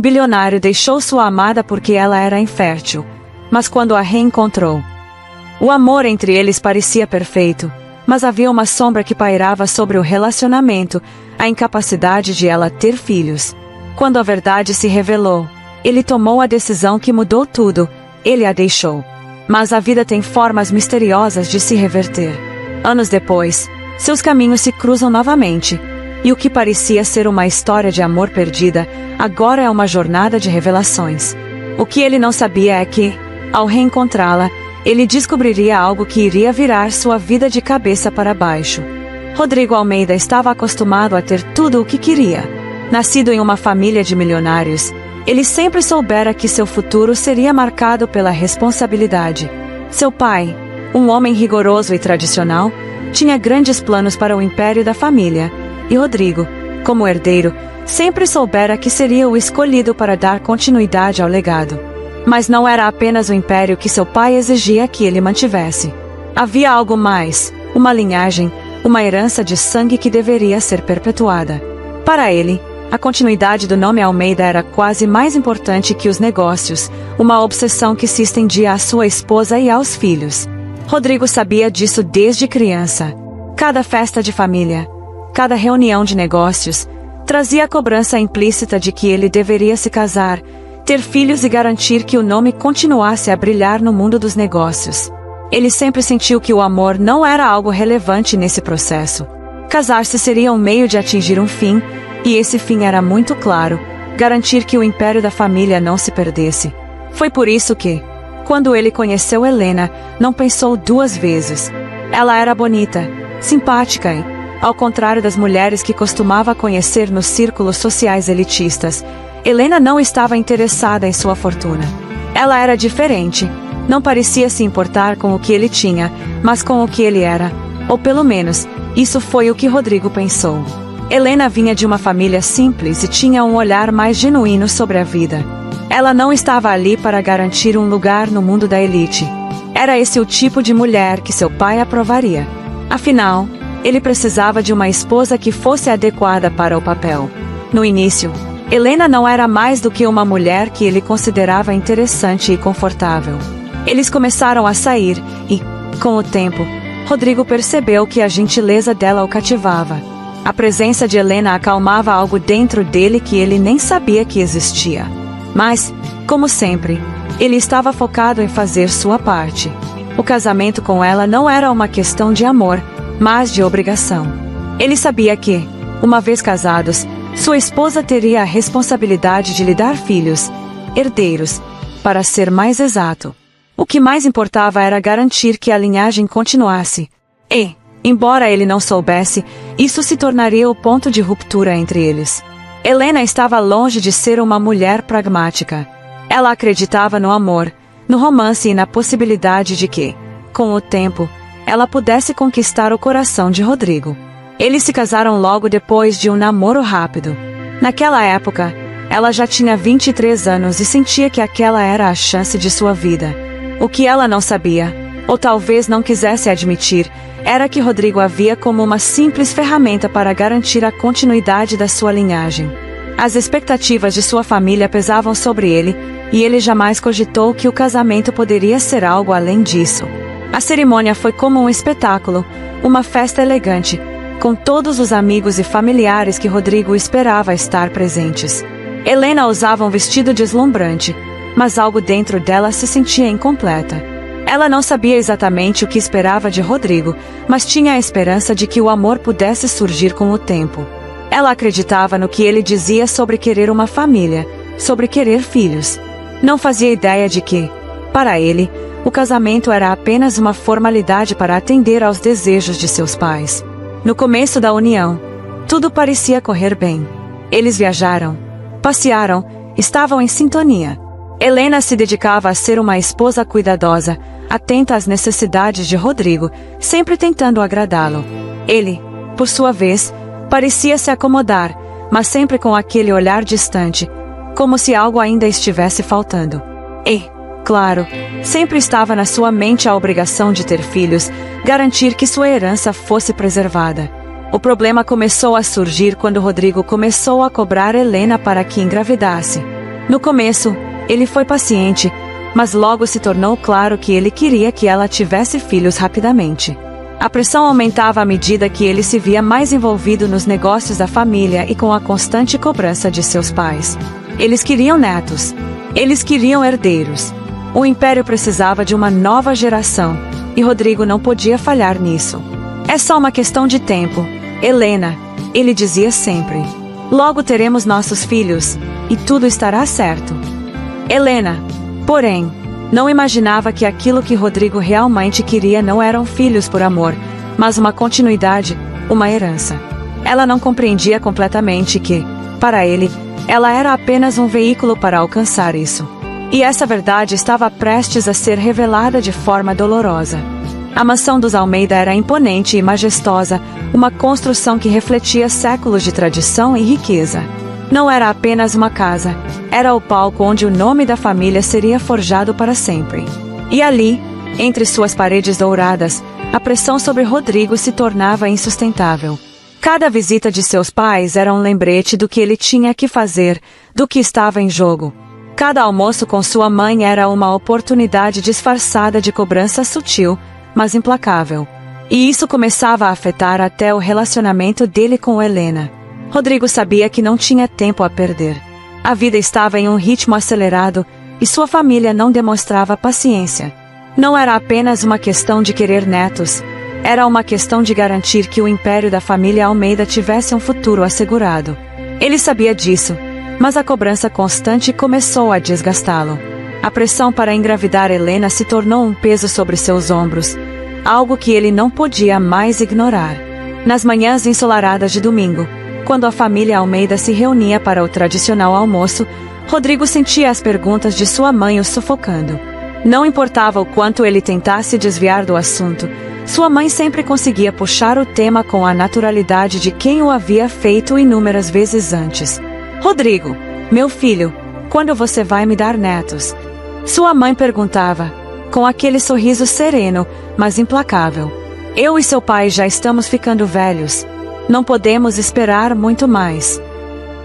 bilionário deixou sua amada porque ela era infértil, mas quando a reencontrou, o amor entre eles parecia perfeito, mas havia uma sombra que pairava sobre o relacionamento, a incapacidade de ela ter filhos. Quando a verdade se revelou, ele tomou a decisão que mudou tudo, ele a deixou. Mas a vida tem formas misteriosas de se reverter. Anos depois, seus caminhos se cruzam novamente, e o que parecia ser uma história de amor perdida, agora é uma jornada de revelações. O que ele não sabia é que, ao reencontrá-la, ele descobriria algo que iria virar sua vida de cabeça para baixo. Rodrigo Almeida estava acostumado a ter tudo o que queria. Nascido em uma família de milionários, ele sempre soubera que seu futuro seria marcado pela responsabilidade. Seu pai, um homem rigoroso e tradicional, tinha grandes planos para o império da família, e Rodrigo, como herdeiro, sempre soubera que seria o escolhido para dar continuidade ao legado. Mas não era apenas o império que seu pai exigia que ele mantivesse. Havia algo mais, uma linhagem, uma herança de sangue que deveria ser perpetuada. Para ele, a continuidade do nome Almeida era quase mais importante que os negócios, uma obsessão que se estendia à sua esposa e aos filhos. Rodrigo sabia disso desde criança. Cada festa de família, cada reunião de negócios, trazia a cobrança implícita de que ele deveria se casar, ter filhos e garantir que o nome continuasse a brilhar no mundo dos negócios. Ele sempre sentiu que o amor não era algo relevante nesse processo. Casar-se seria um meio de atingir um fim, e esse fim era muito claro: garantir que o império da família não se perdesse. Foi por isso que, quando ele conheceu Helena, não pensou duas vezes. Ela era bonita, simpática e, ao contrário das mulheres que costumava conhecer nos círculos sociais elitistas, Helena não estava interessada em sua fortuna. Ela era diferente, não parecia se importar com o que ele tinha, mas com o que ele era, ou pelo menos, isso foi o que Rodrigo pensou. Helena vinha de uma família simples e tinha um olhar mais genuíno sobre a vida. Ela não estava ali para garantir um lugar no mundo da elite. Era esse o tipo de mulher que seu pai aprovaria. Afinal, ele precisava de uma esposa que fosse adequada para o papel. No início, Helena não era mais do que uma mulher que ele considerava interessante e confortável. Eles começaram a sair e, com o tempo, Rodrigo percebeu que a gentileza dela o cativava. A presença de Helena acalmava algo dentro dele que ele nem sabia que existia. Mas, como sempre, ele estava focado em fazer sua parte. O casamento com ela não era uma questão de amor, mas de obrigação. Ele sabia que, uma vez casados, sua esposa teria a responsabilidade de lhe dar filhos, herdeiros, para ser mais exato. O que mais importava era garantir que a linhagem continuasse. E, embora ele não soubesse, isso se tornaria o ponto de ruptura entre eles. Helena estava longe de ser uma mulher pragmática. Ela acreditava no amor, no romance e na possibilidade de que, com o tempo, ela pudesse conquistar o coração de Rodrigo. Eles se casaram logo depois de um namoro rápido. Naquela época, ela já tinha 23 anos e sentia que aquela era a chance de sua vida. O que ela não sabia, ou talvez não quisesse admitir, era que Rodrigo a via como uma simples ferramenta para garantir a continuidade da sua linhagem. As expectativas de sua família pesavam sobre ele, e ele jamais cogitou que o casamento poderia ser algo além disso. A cerimônia foi como um espetáculo, uma festa elegante, com todos os amigos e familiares que Rodrigo esperava estar presentes. Helena usava um vestido deslumbrante, mas algo dentro dela se sentia incompleta. Ela não sabia exatamente o que esperava de Rodrigo, mas tinha a esperança de que o amor pudesse surgir com o tempo. Ela acreditava no que ele dizia sobre querer uma família, sobre querer filhos. Não fazia ideia de que, para ele, o casamento era apenas uma formalidade para atender aos desejos de seus pais. No começo da união, tudo parecia correr bem. Eles viajaram, passearam, estavam em sintonia. Helena se dedicava a ser uma esposa cuidadosa, atenta às necessidades de Rodrigo, sempre tentando agradá-lo. Ele, por sua vez, parecia se acomodar, mas sempre com aquele olhar distante, como se algo ainda estivesse faltando. E, claro, sempre estava na sua mente a obrigação de ter filhos, garantir que sua herança fosse preservada. O problema começou a surgir quando Rodrigo começou a cobrar Helena para que engravidasse. No começo, ele foi paciente, mas logo se tornou claro que ele queria que ela tivesse filhos rapidamente. A pressão aumentava à medida que ele se via mais envolvido nos negócios da família e com a constante cobrança de seus pais. Eles queriam netos. Eles queriam herdeiros. O império precisava de uma nova geração, e Rodrigo não podia falhar nisso. É só uma questão de tempo, Helena, ele dizia sempre. Logo teremos nossos filhos, e tudo estará certo. Helena, porém, não imaginava que aquilo que Rodrigo realmente queria não eram filhos por amor, mas uma continuidade, uma herança. Ela não compreendia completamente que, para ele, ela era apenas um veículo para alcançar isso. E essa verdade estava prestes a ser revelada de forma dolorosa. A mansão dos Almeida era imponente e majestosa, uma construção que refletia séculos de tradição e riqueza. Não era apenas uma casa, era o palco onde o nome da família seria forjado para sempre. E ali, entre suas paredes douradas, a pressão sobre Rodrigo se tornava insustentável. Cada visita de seus pais era um lembrete do que ele tinha que fazer, do que estava em jogo. Cada almoço com sua mãe era uma oportunidade disfarçada de cobrança sutil, mas implacável. E isso começava a afetar até o relacionamento dele com Helena. Rodrigo sabia que não tinha tempo a perder. A vida estava em um ritmo acelerado, e sua família não demonstrava paciência. Não era apenas uma questão de querer netos, era uma questão de garantir que o império da família Almeida tivesse um futuro assegurado. Ele sabia disso, mas a cobrança constante começou a desgastá-lo. A pressão para engravidar Helena se tornou um peso sobre seus ombros, algo que ele não podia mais ignorar. Nas manhãs ensolaradas de domingo, quando a família Almeida se reunia para o tradicional almoço, Rodrigo sentia as perguntas de sua mãe o sufocando. Não importava o quanto ele tentasse desviar do assunto, sua mãe sempre conseguia puxar o tema com a naturalidade de quem o havia feito inúmeras vezes antes. Rodrigo, meu filho, quando você vai me dar netos? Sua mãe perguntava, com aquele sorriso sereno, mas implacável. Eu e seu pai já estamos ficando velhos. Não podemos esperar muito mais.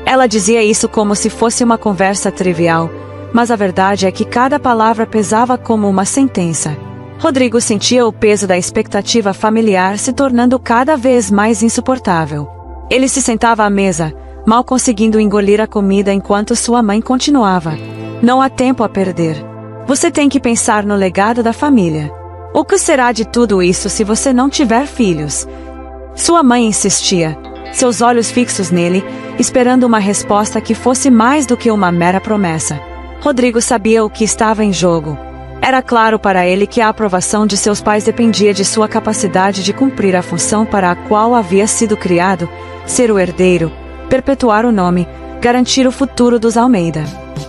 Ela dizia isso como se fosse uma conversa trivial, mas a verdade é que cada palavra pesava como uma sentença. Rodrigo sentia o peso da expectativa familiar se tornando cada vez mais insuportável. Ele se sentava à mesa, mal conseguindo engolir a comida enquanto sua mãe continuava. Não há tempo a perder. Você tem que pensar no legado da família. O que será de tudo isso se você não tiver filhos? Sua mãe insistia, seus olhos fixos nele, esperando uma resposta que fosse mais do que uma mera promessa. Rodrigo sabia o que estava em jogo. Era claro para ele que a aprovação de seus pais dependia de sua capacidade de cumprir a função para a qual havia sido criado, ser o herdeiro, perpetuar o nome, garantir o futuro dos Almeida.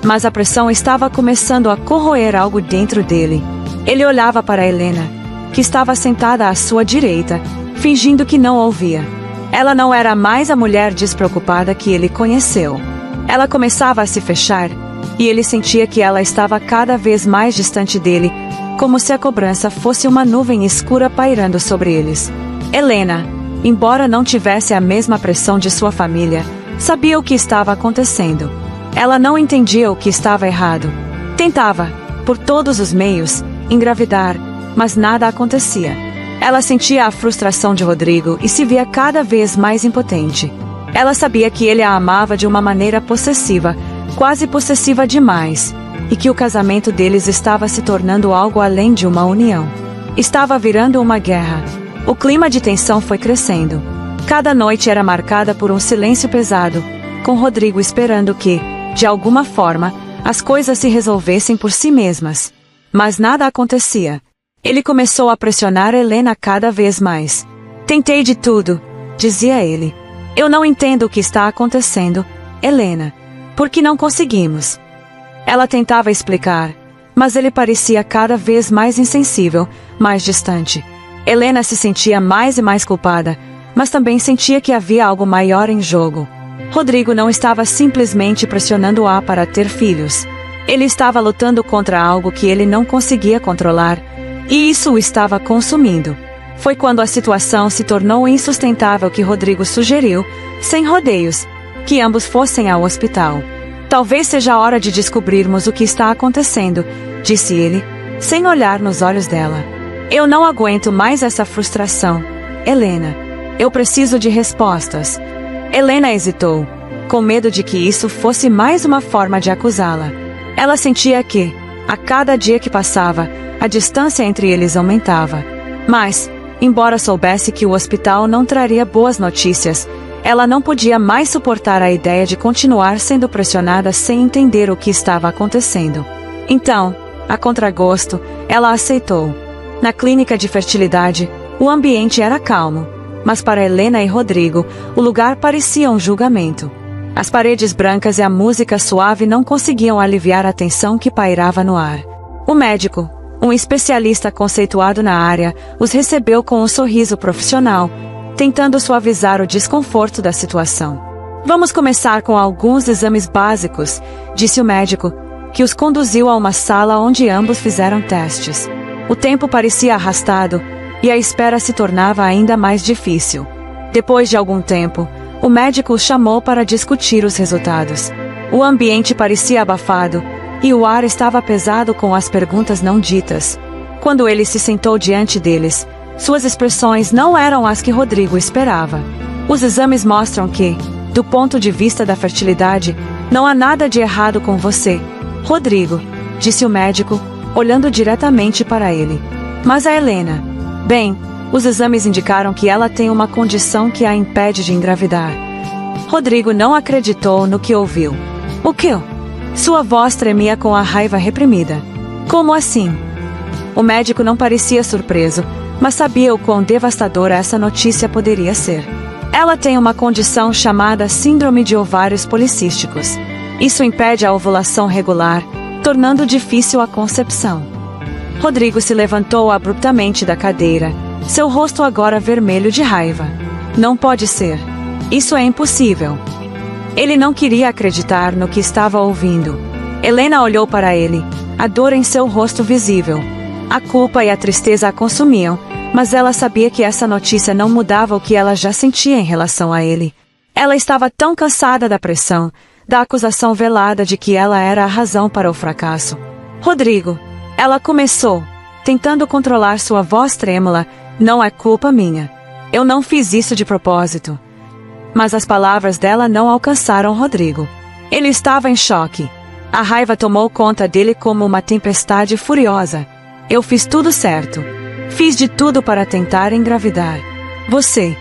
Mas a pressão estava começando a corroer algo dentro dele. Ele olhava para Helena, que estava sentada à sua direita, fingindo que não ouvia. Ela não era mais a mulher despreocupada que ele conheceu. Ela começava a se fechar, e ele sentia que ela estava cada vez mais distante dele, como se a cobrança fosse uma nuvem escura pairando sobre eles. Helena, embora não tivesse a mesma pressão de sua família, sabia o que estava acontecendo. Ela não entendia o que estava errado. Tentava, por todos os meios, engravidar, mas nada acontecia. Ela sentia a frustração de Rodrigo e se via cada vez mais impotente. Ela sabia que ele a amava de uma maneira possessiva, quase possessiva demais, e que o casamento deles estava se tornando algo além de uma união. Estava virando uma guerra. O clima de tensão foi crescendo. Cada noite era marcada por um silêncio pesado, com Rodrigo esperando que, de alguma forma, as coisas se resolvessem por si mesmas. Mas nada acontecia. Ele começou a pressionar Helena cada vez mais. Tentei de tudo, dizia ele. Eu não entendo o que está acontecendo, Helena. Por que não conseguimos? Ela tentava explicar, mas ele parecia cada vez mais insensível, mais distante. Helena se sentia mais e mais culpada, mas também sentia que havia algo maior em jogo. Rodrigo não estava simplesmente pressionando-a para ter filhos. Ele estava lutando contra algo que ele não conseguia controlar, e isso o estava consumindo. Foi quando a situação se tornou insustentável que Rodrigo sugeriu, sem rodeios, que ambos fossem ao hospital. Talvez seja a hora de descobrirmos o que está acontecendo, disse ele, sem olhar nos olhos dela. Eu não aguento mais essa frustração, Helena. Eu preciso de respostas. Helena hesitou, com medo de que isso fosse mais uma forma de acusá-la. Ela sentia que, a cada dia que passava, a distância entre eles aumentava. Mas, embora soubesse que o hospital não traria boas notícias, ela não podia mais suportar a ideia de continuar sendo pressionada sem entender o que estava acontecendo. Então, a contragosto, ela aceitou. Na clínica de fertilidade, o ambiente era calmo, mas para Helena e Rodrigo, o lugar parecia um julgamento. As paredes brancas e a música suave não conseguiam aliviar a tensão que pairava no ar. O médico, um especialista conceituado na área, os recebeu com um sorriso profissional, tentando suavizar o desconforto da situação. Vamos começar com alguns exames básicos, disse o médico, que os conduziu a uma sala onde ambos fizeram testes. O tempo parecia arrastado, e a espera se tornava ainda mais difícil. Depois de algum tempo, o médico os chamou para discutir os resultados. O ambiente parecia abafado, e o ar estava pesado com as perguntas não ditas. Quando ele se sentou diante deles, suas expressões não eram as que Rodrigo esperava. Os exames mostram que, do ponto de vista da fertilidade, não há nada de errado com você, Rodrigo, disse o médico, olhando diretamente para ele. Mas a Helena? Bem, os exames indicaram que ela tem uma condição que a impede de engravidar. Rodrigo não acreditou no que ouviu. O quê? Sua voz tremia com a raiva reprimida. Como assim? O médico não parecia surpreso, mas sabia o quão devastadora essa notícia poderia ser. Ela tem uma condição chamada Síndrome de Ovários Policísticos. Isso impede a ovulação regular, tornando difícil a concepção. Rodrigo se levantou abruptamente da cadeira, seu rosto agora vermelho de raiva. Não pode ser. Isso é impossível. Ele não queria acreditar no que estava ouvindo. Helena olhou para ele, a dor em seu rosto visível. A culpa e a tristeza a consumiam, mas ela sabia que essa notícia não mudava o que ela já sentia em relação a ele. Ela estava tão cansada da pressão, da acusação velada de que ela era a razão para o fracasso. Rodrigo, ela começou, tentando controlar sua voz trêmula, não é culpa minha. Eu não fiz isso de propósito. Mas as palavras dela não alcançaram Rodrigo. Ele estava em choque. A raiva tomou conta dele como uma tempestade furiosa. Eu fiz tudo certo. Fiz de tudo para tentar engravidar. Você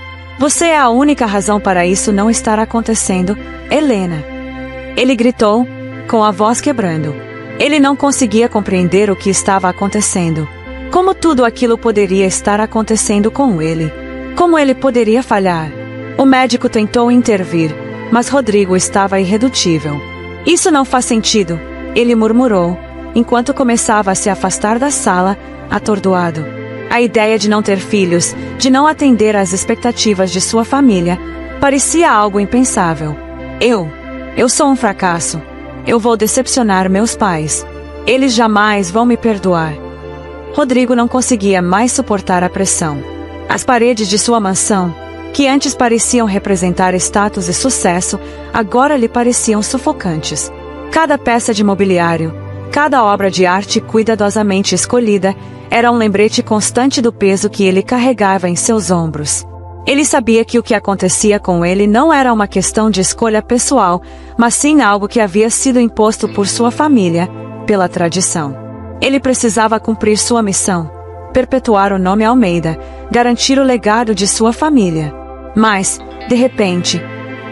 é a única razão para isso não estar acontecendo, Helena. Ele gritou, com a voz quebrando. Ele não conseguia compreender o que estava acontecendo. Como tudo aquilo poderia estar acontecendo com ele? Como ele poderia falhar? O médico tentou intervir, mas Rodrigo estava irredutível. Isso não faz sentido, ele murmurou, enquanto começava a se afastar da sala, atordoado. A ideia de não ter filhos, de não atender às expectativas de sua família, parecia algo impensável. Eu sou um fracasso. Eu vou decepcionar meus pais. Eles jamais vão me perdoar. Rodrigo não conseguia mais suportar a pressão. As paredes de sua mansão, que antes pareciam representar status e sucesso, agora lhe pareciam sufocantes. Cada peça de mobiliário, cada obra de arte cuidadosamente escolhida, era um lembrete constante do peso que ele carregava em seus ombros. Ele sabia que o que acontecia com ele não era uma questão de escolha pessoal, mas sim algo que havia sido imposto por sua família, pela tradição. Ele precisava cumprir sua missão, perpetuar o nome Almeida, garantir o legado de sua família. Mas, de repente,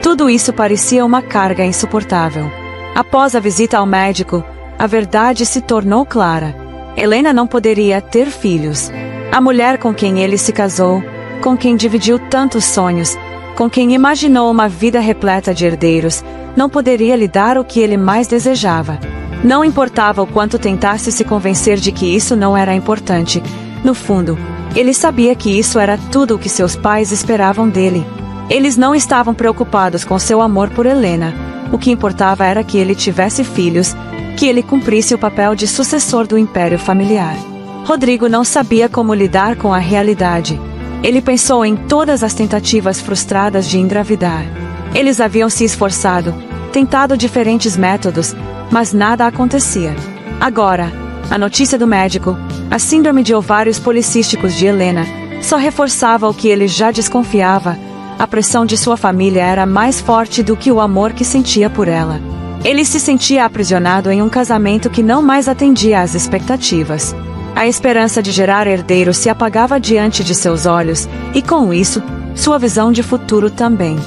tudo isso parecia uma carga insuportável. Após a visita ao médico, a verdade se tornou clara. Helena não poderia ter filhos. A mulher com quem ele se casou, com quem dividiu tantos sonhos, com quem imaginou uma vida repleta de herdeiros, não poderia lhe dar o que ele mais desejava. Não importava o quanto tentasse se convencer de que isso não era importante. No fundo, ele sabia que isso era tudo o que seus pais esperavam dele. Eles não estavam preocupados com seu amor por Helena. O que importava era que ele tivesse filhos, que ele cumprisse o papel de sucessor do império familiar. Rodrigo não sabia como lidar com a realidade. Ele pensou em todas as tentativas frustradas de engravidar. Eles haviam se esforçado, tentado diferentes métodos, mas nada acontecia. Agora, a notícia do médico, a síndrome de ovários policísticos de Helena, só reforçava o que ele já desconfiava. A pressão de sua família era mais forte do que o amor que sentia por ela. Ele se sentia aprisionado em um casamento que não mais atendia às expectativas. A esperança de gerar herdeiros se apagava diante de seus olhos, e com isso, sua visão de futuro também.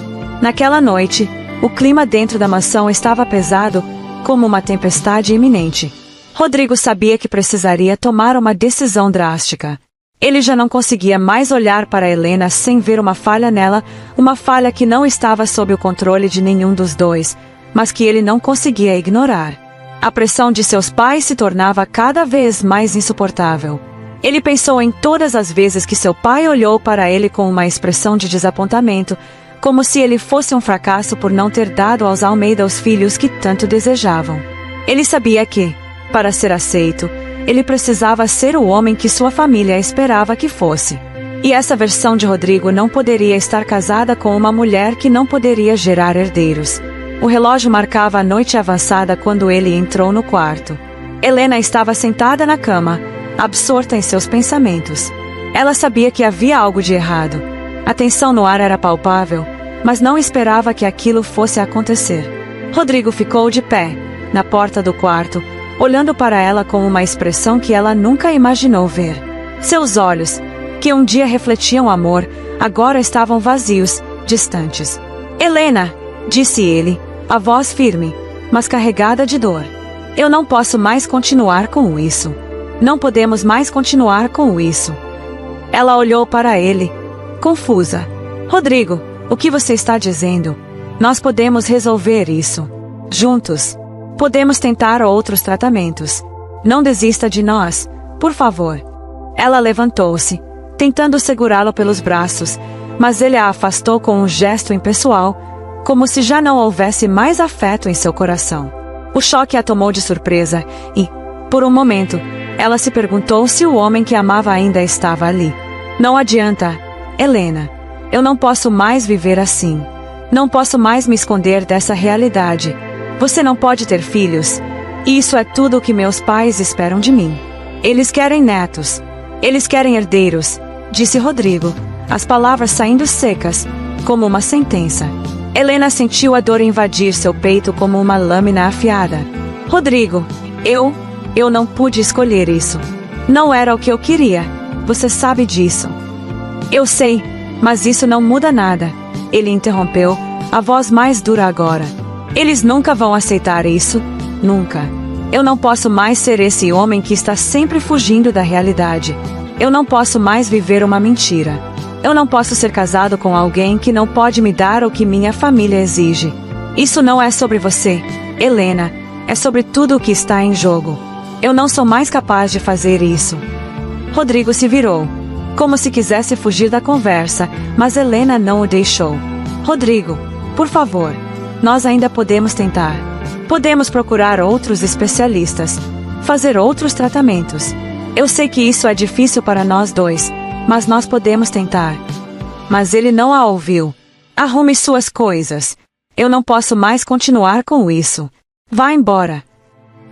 Naquela noite, o clima dentro da mansão estava pesado, como uma tempestade iminente. Rodrigo sabia que precisaria tomar uma decisão drástica. Ele já não conseguia mais olhar para Helena sem ver uma falha nela, uma falha que não estava sob o controle de nenhum dos dois, mas que ele não conseguia ignorar. A pressão de seus pais se tornava cada vez mais insuportável. Ele pensou em todas as vezes que seu pai olhou para ele com uma expressão de desapontamento, como se ele fosse um fracasso por não ter dado aos Almeida os filhos que tanto desejavam. Ele sabia que, para ser aceito, ele precisava ser o homem que sua família esperava que fosse. E essa versão de Rodrigo não poderia estar casada com uma mulher que não poderia gerar herdeiros. O relógio marcava a noite avançada quando ele entrou no quarto. Helena estava sentada na cama, absorta em seus pensamentos. Ela sabia que havia algo de errado. A tensão no ar era palpável, mas não esperava que aquilo fosse acontecer. Rodrigo ficou de pé, na porta do quarto, olhando para ela com uma expressão que ela nunca imaginou ver. Seus olhos, que um dia refletiam amor, agora estavam vazios, distantes. "Helena", disse ele, a voz firme, mas carregada de dor. "Eu não posso mais continuar com isso. Não podemos mais continuar com isso." Ela olhou para ele, confusa. "Rodrigo, o que você está dizendo? Nós podemos resolver isso. Juntos. Podemos tentar outros tratamentos. Não desista de nós, por favor." Ela levantou-se, tentando segurá-lo pelos braços, mas ele a afastou com um gesto impessoal, como se já não houvesse mais afeto em seu coração. O choque a tomou de surpresa e, por um momento, ela se perguntou se o homem que amava ainda estava ali. "Não adianta, Helena. Eu não posso mais viver assim. Não posso mais me esconder dessa realidade. Você não pode ter filhos. E isso é tudo o que meus pais esperam de mim. Eles querem netos. Eles querem herdeiros", disse Rodrigo, as palavras saindo secas, como uma sentença. Helena sentiu a dor invadir seu peito como uma lâmina afiada. "Rodrigo, eu não pude escolher isso. Não era o que eu queria. Você sabe disso." "Eu sei, mas isso não muda nada", ele interrompeu, a voz mais dura agora. "Eles nunca vão aceitar isso, nunca. Eu não posso mais ser esse homem que está sempre fugindo da realidade. Eu não posso mais viver uma mentira. Eu não posso ser casado com alguém que não pode me dar o que minha família exige. Isso não é sobre você, Helena, é sobre tudo o que está em jogo. Eu não sou mais capaz de fazer isso." Rodrigo se virou, como se quisesse fugir da conversa, mas Helena não o deixou. "Rodrigo, por favor, nós ainda podemos tentar. Podemos procurar outros especialistas, fazer outros tratamentos. Eu sei que isso é difícil para nós dois, mas nós podemos tentar." Mas ele não a ouviu. "Arrume suas coisas. Eu não posso mais continuar com isso. Vá embora."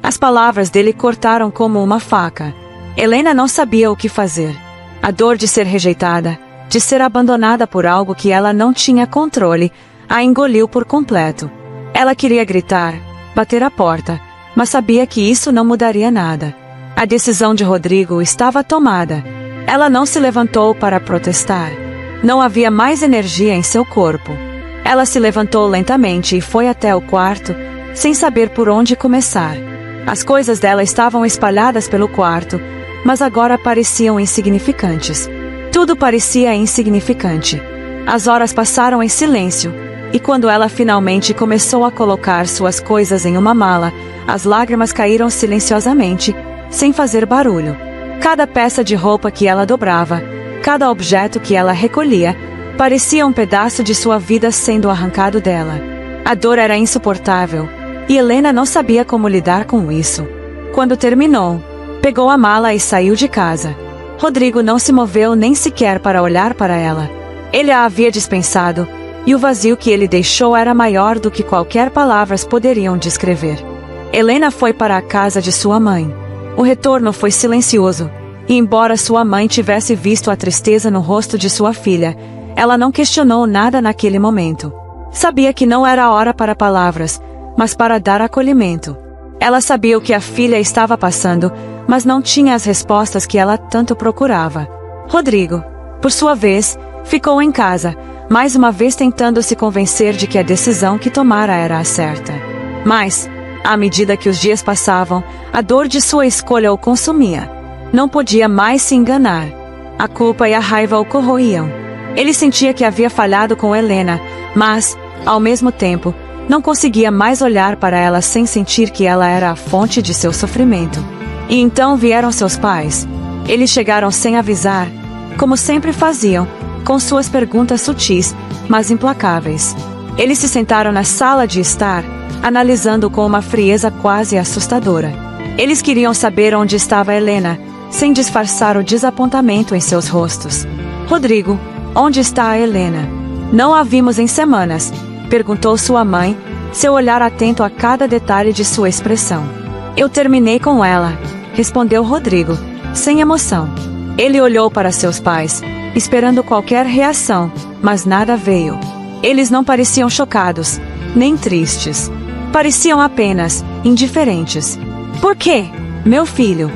As palavras dele cortaram como uma faca. Helena não sabia o que fazer. A dor de ser rejeitada, de ser abandonada por algo que ela não tinha controle, a engoliu por completo. Ela queria gritar, bater a porta, mas sabia que isso não mudaria nada. A decisão de Rodrigo estava tomada. Ela não se levantou para protestar. Não havia mais energia em seu corpo. Ela se levantou lentamente e foi até o quarto, sem saber por onde começar. As coisas dela estavam espalhadas pelo quarto, mas agora pareciam insignificantes. Tudo parecia insignificante. As horas passaram em silêncio, e quando ela finalmente começou a colocar suas coisas em uma mala, as lágrimas caíram silenciosamente, sem fazer barulho. Cada peça de roupa que ela dobrava, cada objeto que ela recolhia, parecia um pedaço de sua vida sendo arrancado dela. A dor era insuportável, e Helena não sabia como lidar com isso. Quando terminou, pegou a mala e saiu de casa. Rodrigo não se moveu nem sequer para olhar para ela. Ele a havia dispensado, e o vazio que ele deixou era maior do que qualquer palavras poderiam descrever. Helena foi para a casa de sua mãe. O retorno foi silencioso, e embora sua mãe tivesse visto a tristeza no rosto de sua filha, ela não questionou nada naquele momento. Sabia que não era hora para palavras, mas para dar acolhimento. Ela sabia o que a filha estava passando, mas não tinha as respostas que ela tanto procurava. Rodrigo, por sua vez, ficou em casa, mais uma vez tentando se convencer de que a decisão que tomara era a certa. Mas, à medida que os dias passavam, a dor de sua escolha o consumia. Não podia mais se enganar. A culpa e a raiva o corroíam. Ele sentia que havia falhado com Helena, mas, ao mesmo tempo, não conseguia mais olhar para ela sem sentir que ela era a fonte de seu sofrimento. E então vieram seus pais. Eles chegaram sem avisar, como sempre faziam, com suas perguntas sutis, mas implacáveis. Eles se sentaram na sala de estar, analisando com uma frieza quase assustadora. Eles queriam saber onde estava Helena, sem disfarçar o desapontamento em seus rostos. Rodrigo, onde está a Helena? Não a vimos em semanas, perguntou sua mãe, seu olhar atento a cada detalhe de sua expressão. Eu terminei com ela, respondeu Rodrigo, sem emoção. Ele olhou para seus pais, esperando qualquer reação, mas nada veio. Eles não pareciam chocados, nem tristes. Pareciam apenas indiferentes. Por quê, meu filho?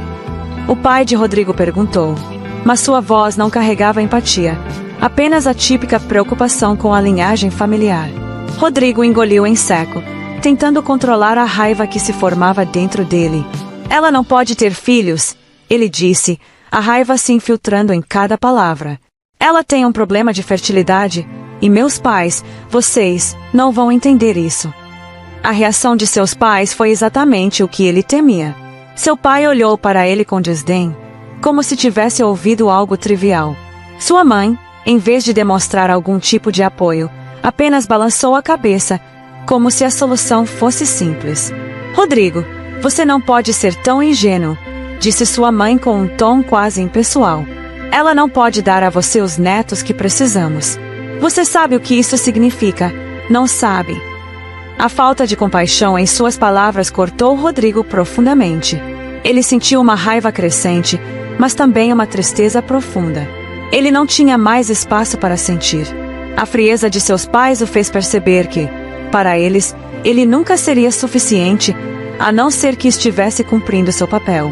O pai de Rodrigo perguntou, mas sua voz não carregava empatia, apenas a típica preocupação com a linhagem familiar. Rodrigo engoliu em seco, tentando controlar a raiva que se formava dentro dele. Ela não pode ter filhos, ele disse, a raiva se infiltrando em cada palavra. Ela tem um problema de fertilidade, e meus pais, vocês, não vão entender isso. A reação de seus pais foi exatamente o que ele temia. Seu pai olhou para ele com desdém, como se tivesse ouvido algo trivial. Sua mãe, em vez de demonstrar algum tipo de apoio, apenas balançou a cabeça, como se a solução fosse simples. Rodrigo, você não pode ser tão ingênuo, disse sua mãe com um tom quase impessoal. Ela não pode dar a você os netos que precisamos. Você sabe o que isso significa, não sabe? A falta de compaixão em suas palavras cortou Rodrigo profundamente. Ele sentiu uma raiva crescente, mas também uma tristeza profunda. Ele não tinha mais espaço para sentir. A frieza de seus pais o fez perceber que, para eles, ele nunca seria suficiente, a não ser que estivesse cumprindo seu papel.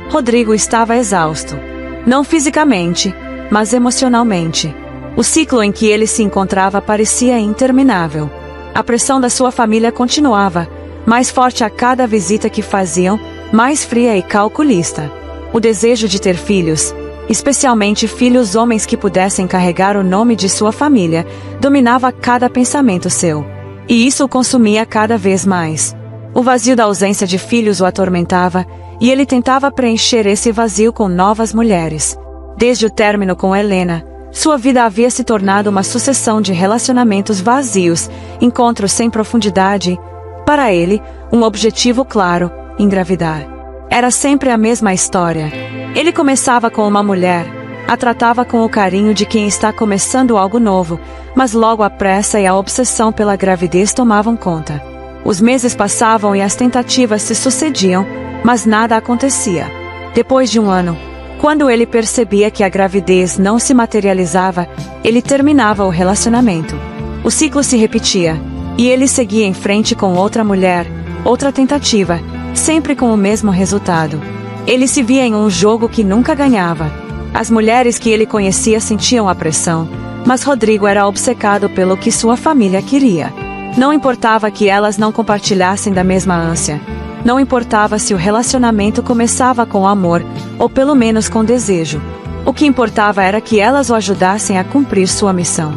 Rodrigo estava exausto. Não fisicamente, mas emocionalmente. O ciclo em que ele se encontrava parecia interminável. A pressão da sua família continuava, mais forte a cada visita que faziam, mais fria e calculista. O desejo de ter filhos, especialmente filhos homens que pudessem carregar o nome de sua família, dominava cada pensamento seu. E isso o consumia cada vez mais. O vazio da ausência de filhos o atormentava, e ele tentava preencher esse vazio com novas mulheres. Desde o término com Helena, sua vida havia se tornado uma sucessão de relacionamentos vazios, encontros sem profundidade. Para ele, um objetivo claro: engravidar. Era sempre a mesma história. Ele começava com uma mulher, a tratava com o carinho de quem está começando algo novo, mas logo a pressa e a obsessão pela gravidez tomavam conta. Os meses passavam e as tentativas se sucediam, mas nada acontecia. Depois de um ano, quando ele percebia que a gravidez não se materializava, ele terminava o relacionamento. O ciclo se repetia, e ele seguia em frente com outra mulher, outra tentativa, sempre com o mesmo resultado. Ele se via em um jogo que nunca ganhava. As mulheres que ele conhecia sentiam a pressão, mas Rodrigo era obcecado pelo que sua família queria. Não importava que elas não compartilhassem da mesma ânsia. Não importava se o relacionamento começava com amor, ou pelo menos com desejo. O que importava era que elas o ajudassem a cumprir sua missão.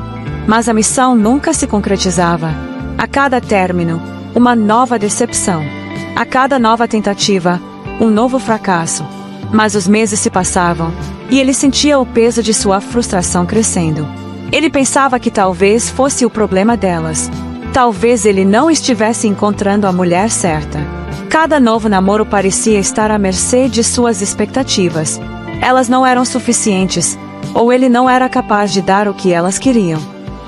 Mas a missão nunca se concretizava. A cada término, uma nova decepção. A cada nova tentativa, um novo fracasso. Mas os meses se passavam, e ele sentia o peso de sua frustração crescendo. Ele pensava que talvez fosse o problema delas. Talvez ele não estivesse encontrando a mulher certa. Cada novo namoro parecia estar à mercê de suas expectativas. Elas não eram suficientes, ou ele não era capaz de dar o que elas queriam.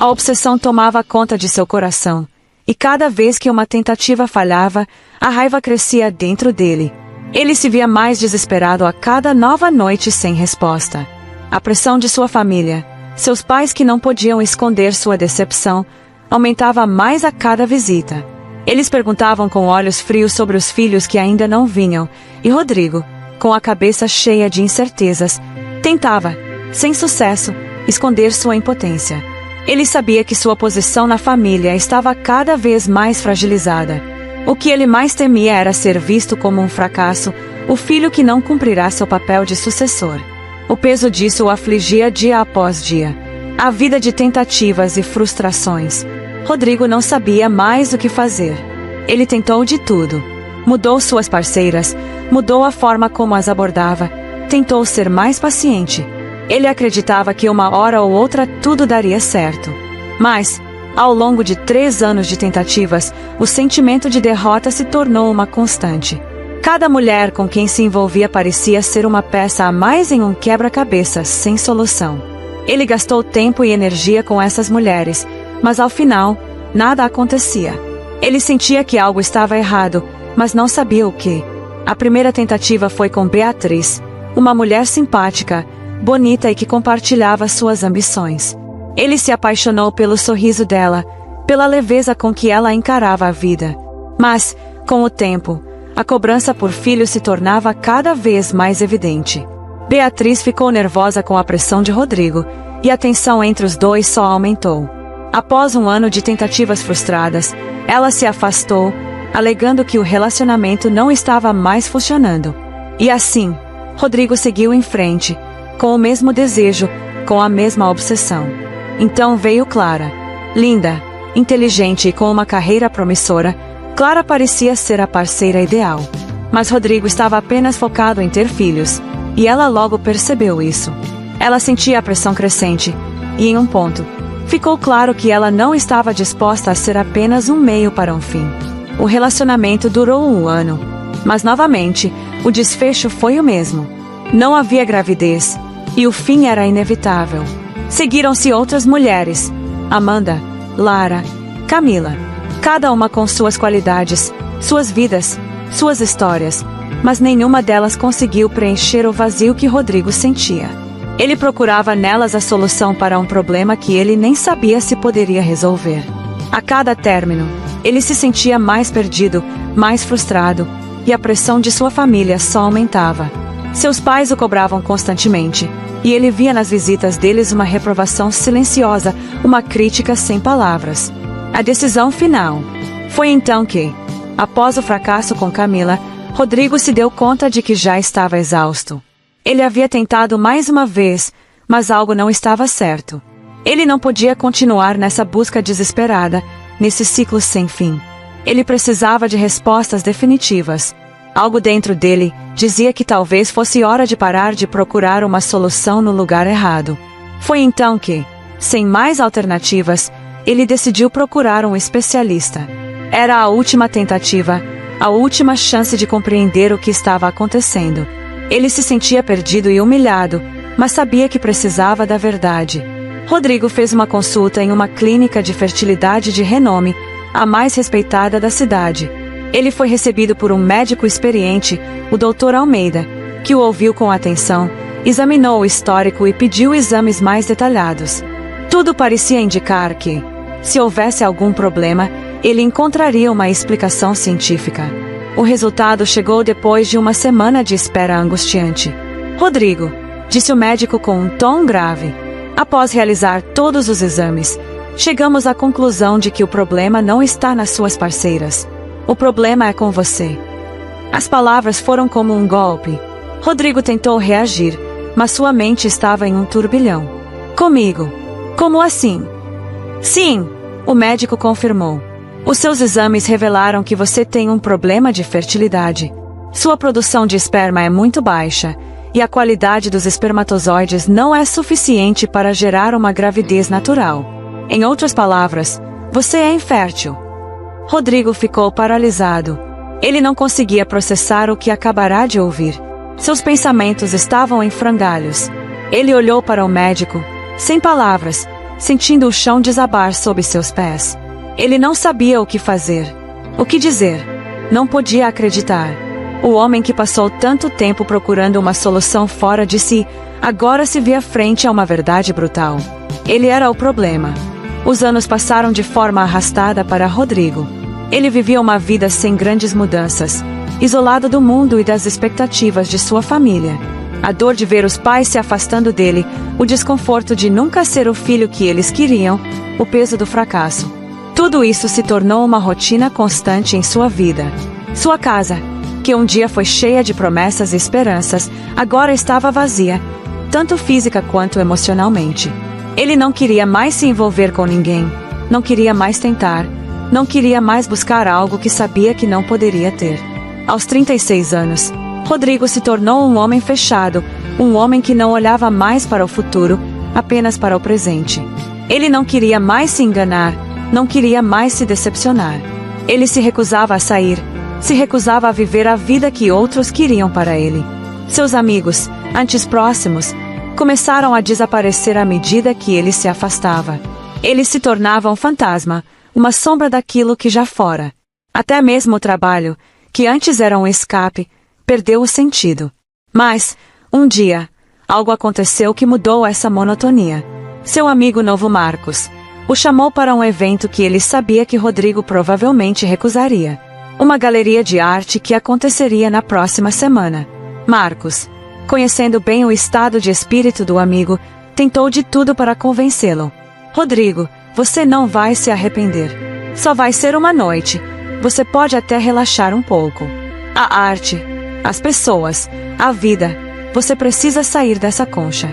A obsessão tomava conta de seu coração, e cada vez que uma tentativa falhava, a raiva crescia dentro dele. Ele se via mais desesperado a cada nova noite sem resposta. A pressão de sua família, seus pais que não podiam esconder sua decepção, aumentava mais a cada visita. Eles perguntavam com olhos frios sobre os filhos que ainda não vinham, e Rodrigo, com a cabeça cheia de incertezas, tentava, sem sucesso, esconder sua impotência. Ele sabia que sua posição na família estava cada vez mais fragilizada. O que ele mais temia era ser visto como um fracasso, o filho que não cumprirá seu papel de sucessor. O peso disso o afligia dia após dia. A vida de tentativas e frustrações. Rodrigo não sabia mais o que fazer. Ele tentou de tudo. Mudou suas parceiras, mudou a forma como as abordava, tentou ser mais paciente. Ele acreditava que uma hora ou outra tudo daria certo. Mas, ao longo de 3 anos de tentativas, o sentimento de derrota se tornou uma constante. Cada mulher com quem se envolvia parecia ser uma peça a mais em um quebra-cabeças sem solução. Ele gastou tempo e energia com essas mulheres, mas ao final, nada acontecia. Ele sentia que algo estava errado, mas não sabia o que. A primeira tentativa foi com Beatriz, uma mulher simpática, bonita e que compartilhava suas ambições. Ele se apaixonou pelo sorriso dela, pela leveza com que ela encarava a vida. Mas, com o tempo, a cobrança por filho se tornava cada vez mais evidente. Beatriz ficou nervosa com a pressão de Rodrigo, e a tensão entre os dois só aumentou. Após um ano de tentativas frustradas, ela se afastou, alegando que o relacionamento não estava mais funcionando. E assim, Rodrigo seguiu em frente, com o mesmo desejo, com a mesma obsessão. Então veio Clara. Linda, inteligente e com uma carreira promissora, Clara parecia ser a parceira ideal. Mas Rodrigo estava apenas focado em ter filhos, e ela logo percebeu isso. Ela sentia a pressão crescente, e em um ponto, ficou claro que ela não estava disposta a ser apenas um meio para um fim. O relacionamento durou 1 ano, mas novamente, o desfecho foi o mesmo. Não havia gravidez, e o fim era inevitável. Seguiram-se outras mulheres: Amanda, Lara, Camila. Cada uma com suas qualidades, suas vidas, suas histórias, mas nenhuma delas conseguiu preencher o vazio que Rodrigo sentia. Ele procurava nelas a solução para um problema que ele nem sabia se poderia resolver. A cada término, ele se sentia mais perdido, mais frustrado, e a pressão de sua família só aumentava. Seus pais o cobravam constantemente, e ele via nas visitas deles uma reprovação silenciosa, uma crítica sem palavras. A decisão final. Foi então que, após o fracasso com Camila, Rodrigo se deu conta de que já estava exausto. Ele havia tentado mais uma vez, mas algo não estava certo. Ele não podia continuar nessa busca desesperada, nesse ciclo sem fim. Ele precisava de respostas definitivas. Algo dentro dele dizia que talvez fosse hora de parar de procurar uma solução no lugar errado. Foi então que, sem mais alternativas, ele decidiu procurar um especialista. Era a última tentativa, a última chance de compreender o que estava acontecendo. Ele se sentia perdido e humilhado, mas sabia que precisava da verdade. Rodrigo fez uma consulta em uma clínica de fertilidade de renome, a mais respeitada da cidade. Ele foi recebido por um médico experiente, o Dr. Almeida, que o ouviu com atenção, examinou o histórico e pediu exames mais detalhados. Tudo parecia indicar que, se houvesse algum problema, ele encontraria uma explicação científica. O resultado chegou depois de uma semana de espera angustiante. Rodrigo, disse o médico com um tom grave. Após realizar todos os exames, chegamos à conclusão de que o problema não está nas suas parceiras. O problema é com você. As palavras foram como um golpe. Rodrigo tentou reagir, mas sua mente estava em um turbilhão. Comigo? Como assim? Sim, o médico confirmou. Os seus exames revelaram que você tem um problema de fertilidade. Sua produção de esperma é muito baixa, e a qualidade dos espermatozoides não é suficiente para gerar uma gravidez natural. Em outras palavras, você é infértil. Rodrigo ficou paralisado. Ele não conseguia processar o que acabará de ouvir. Seus pensamentos estavam em frangalhos. Ele olhou para o médico, sem palavras, sentindo o chão desabar sob seus pés. Ele não sabia o que fazer, o que dizer. Não podia acreditar. O homem que passou tanto tempo procurando uma solução fora de si, agora se via frente a uma verdade brutal. Ele era o problema. Os anos passaram de forma arrastada para Rodrigo. Ele vivia uma vida sem grandes mudanças, isolado do mundo e das expectativas de sua família. A dor de ver os pais se afastando dele, o desconforto de nunca ser o filho que eles queriam, o peso do fracasso. Tudo isso se tornou uma rotina constante em sua vida. Sua casa, que um dia foi cheia de promessas e esperanças, agora estava vazia, tanto física quanto emocionalmente. Ele não queria mais se envolver com ninguém, não queria mais tentar, não queria mais buscar algo que sabia que não poderia ter. Aos 36 anos, Rodrigo se tornou um homem fechado, um homem que não olhava mais para o futuro, apenas para o presente. Ele não queria mais se enganar, não queria mais se decepcionar. Ele se recusava a sair, se recusava a viver a vida que outros queriam para ele. Seus amigos, antes próximos, começaram a desaparecer à medida que ele se afastava. Ele se tornava um fantasma, uma sombra daquilo que já fora. Até mesmo o trabalho, que antes era um escape, perdeu o sentido. Mas, um dia, algo aconteceu que mudou essa monotonia. Seu amigo novo Marcos o chamou para um evento que ele sabia que Rodrigo provavelmente recusaria. Uma galeria de arte que aconteceria na próxima semana. Marcos, conhecendo bem o estado de espírito do amigo, tentou de tudo para convencê-lo. Rodrigo, você não vai se arrepender. Só vai ser uma noite. Você pode até relaxar um pouco. A arte, as pessoas, a vida. Você precisa sair dessa concha.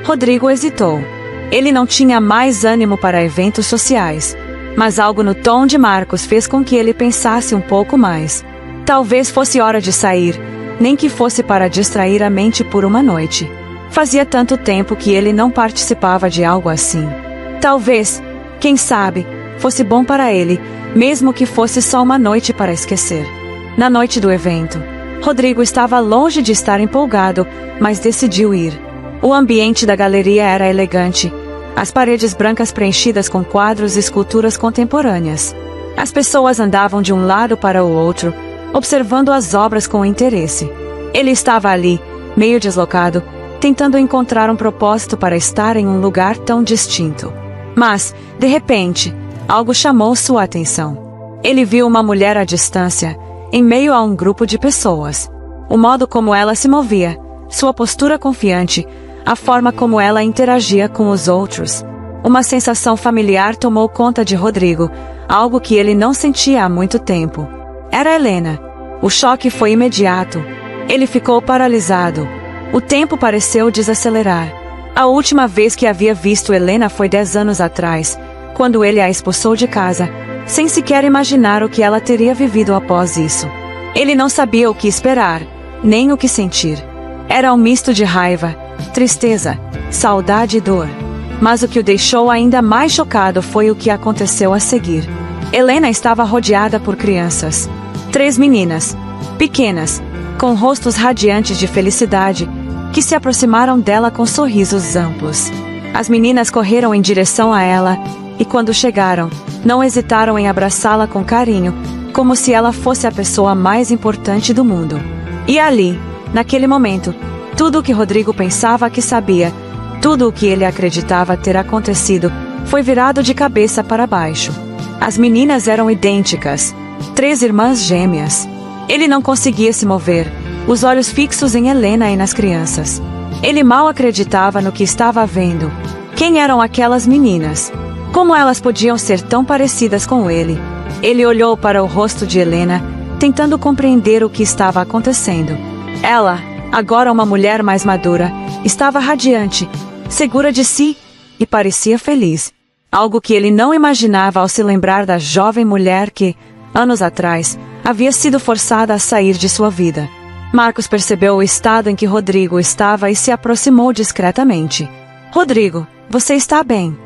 Rodrigo hesitou. Ele não tinha mais ânimo para eventos sociais. Mas algo no tom de Marcos fez com que ele pensasse um pouco mais. Talvez fosse hora de sair, nem que fosse para distrair a mente por uma noite. Fazia tanto tempo que ele não participava de algo assim. Talvez, quem sabe, fosse bom para ele, mesmo que fosse só uma noite para esquecer. Na noite do evento, Rodrigo estava longe de estar empolgado, mas decidiu ir. O ambiente da galeria era elegante. As paredes brancas preenchidas com quadros e esculturas contemporâneas. As pessoas andavam de um lado para o outro, observando as obras com interesse. Ele estava ali, meio deslocado, tentando encontrar um propósito para estar em um lugar tão distinto. Mas, de repente, algo chamou sua atenção. Ele viu uma mulher à distância, em meio a um grupo de pessoas. O modo como ela se movia, sua postura confiante, a forma como ela interagia com os outros. Uma sensação familiar tomou conta de Rodrigo, algo que ele não sentia há muito tempo. Era Helena. O choque foi imediato. Ele ficou paralisado. O tempo pareceu desacelerar. A última vez que havia visto Helena foi 10 anos atrás, quando ele a expulsou de casa, sem sequer imaginar o que ela teria vivido após isso. Ele não sabia o que esperar, nem o que sentir. Era um misto de raiva, tristeza, saudade e dor. Mas o que o deixou ainda mais chocado foi o que aconteceu a seguir. Helena estava rodeada por crianças. 3 meninas, pequenas, com rostos radiantes de felicidade, que se aproximaram dela com sorrisos amplos. As meninas correram em direção a ela, e quando chegaram, não hesitaram em abraçá-la com carinho, como se ela fosse a pessoa mais importante do mundo. E ali, naquele momento, tudo o que Rodrigo pensava que sabia, tudo o que ele acreditava ter acontecido, foi virado de cabeça para baixo. As meninas eram idênticas, 3 irmãs gêmeas. Ele não conseguia se mover, os olhos fixos em Helena e nas crianças. Ele mal acreditava no que estava vendo. Quem eram aquelas meninas? Como elas podiam ser tão parecidas com ele? Ele olhou para o rosto de Helena, tentando compreender o que estava acontecendo. Ela, agora uma mulher mais madura, estava radiante, segura de si, e parecia feliz. Algo que ele não imaginava ao se lembrar da jovem mulher que, anos atrás, havia sido forçada a sair de sua vida. Marcos percebeu o estado em que Rodrigo estava e se aproximou discretamente. Rodrigo, você está bem?